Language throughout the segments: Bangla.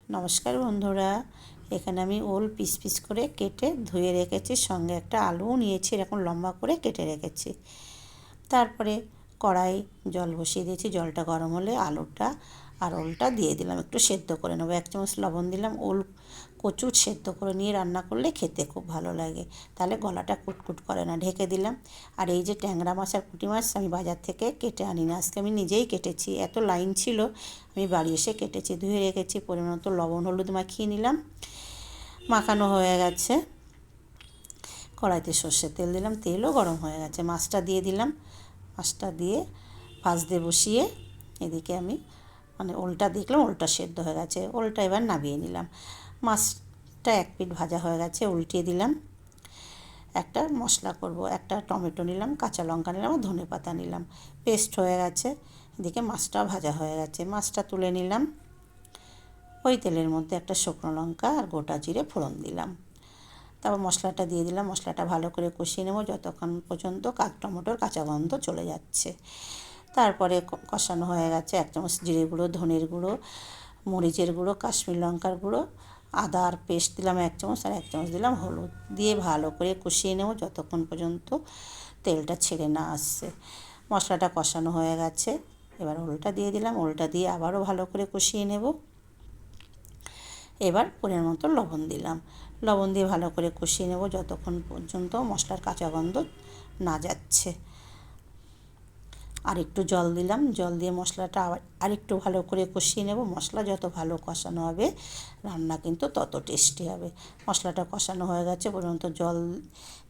নমস্কার বন্ধুরা, এখানে আমি ওল পিস পিস করে কেটে ধুয়ে রেখেছি, সঙ্গে একটা আলুও নিয়েছি, এরকম লম্বা করে কেটে রেখেছি। তারপরে কড়াই জল বসিয়ে দিয়েছি, জলটা গরম হলে আলুটা আর ওলটা দিয়ে দিলাম, একটু সেদ্ধ করে নেবো। 1 চামচ লবণ দিলাম। ওল কচুর সেদ্ধ করে নিয়ে রান্না করলে খেতে খুব ভালো লাগে, তাহলে গলাটা কুটকুট করে না। ঢেকে দিলাম। আর এই যে ট্যাংরা মাছ আর পুঁটি মাছ আমি বাজার থেকে কেটে আনি না, আজকে আমি নিজেই কেটেছি। এত লাইন ছিল, আমি বাড়ি এসে কেটেছি, ধুয়ে রেখেছি। পরিমাণ মতো লবণ হলুদ মাখিয়ে নিলাম। মাখানো হয়ে গেছে। কড়াইতে সর্ষের তেল দিলাম, তেলও গরম হয়ে গেছে। মাছটা দিয়ে দিলাম। মাছটা দিয়ে ভাজতে বসিয়ে এদিকে আমি ওলটা দেখলাম ওলটা সেদ্ধ হয়ে গেছে, ওলটা এবার নামিয়ে নিলাম। মাছটা 1 পিঠ ভাজা হয়ে গেছে, উল্টিয়ে দিলাম। একটা মশলা করব, একটা টমেটো নিলাম, কাঁচা লঙ্কা নিলাম আর ধনে পাতা নিলাম, পেস্ট হয়ে গেছে। এদিকে মাছটাও ভাজা হয়ে গেছে, মাছটা তুলে নিলাম। ওই তেলের মধ্যে একটা শুকনো লঙ্কা আর গোটা জিরে ফোড়ন দিলাম। তারপর মশলাটা দিয়ে দিলাম। মশলাটা ভালো করে কষিয়ে নেব যতক্ষণ পর্যন্ত টমেটোর কাঁচা গন্ধ চলে যাচ্ছে। তারপরে কষানো হয়ে গেছে। 1 চামচ জিরে গুঁড়ো, ধনের গুঁড়ো, মরিচের গুঁড়ো, কাশ্মীর লঙ্কার গুঁড়ো, আদার পেস্ট দিলাম 1 চামচ, আর 1 চামচ দিলাম হলুদ দিয়ে ভালো করে কষিয়ে নেব যতক্ষণ পর্যন্ত তেলটা ছেড়ে না আসছে। মশলাটা কষানো হয়ে গেছে, এবার ওলটা দিয়ে দিলাম। ওলটা দিয়ে আবারও ভালো করে কষিয়ে নেব। এবার পরিমাণ মতো লবণ দিলাম। লবণ দিয়ে ভালো করে কষিয়ে নেব যতক্ষণ পর্যন্ত মশলার কাঁচা গন্ধ না যাচ্ছে। আর একটু জল দিলাম। জল দিয়ে মশলাটা আরেকটু ভালো করে কষিয়ে নেব। মশলা যত ভালো কষানো হবে রান্না কিন্তু তত টেস্টি হবে। মশলাটা কষানো হয়ে গেছে, পর্যন্ত জল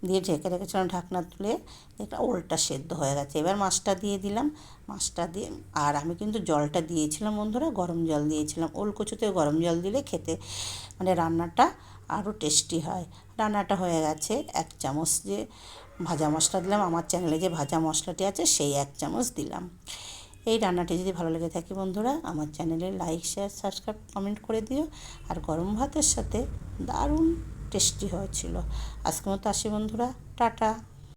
দিয়ে ঢেকে রেখেছিলাম। ঢাকনা তুলে দেখলাম ওলটা সেদ্ধ হয়ে গেছে। এবার মাছটা দিয়ে দিলাম। মাছটা দিয়ে, আর আমি কিন্তু জলটা দিয়েছিলাম বন্ধুরা, গরম জল দিয়েছিলাম। ওল কচুতে গরম জল দিলে খেতে রান্নাটা আরও টেস্টি হয়। রান্নাটা হয়ে গেছে। 1 চামচ যে ভাজা মশলা দিলাম, আমার চ্যানেলে যে ভাজা মশলাটি আছে সেই 1 চামচ দিলাম। এই রান্নাটি যদি ভালো লেগে থাকে বন্ধুরা, আমার চ্যানেলে লাইক, শেয়ার, সাবস্ক্রাইব, কমেন্ট করে দিও। আর গরম ভাতের সাথে দারুণ টেস্টি হয়েছিল। আজকের মতো আসি বন্ধুরা, টাটা।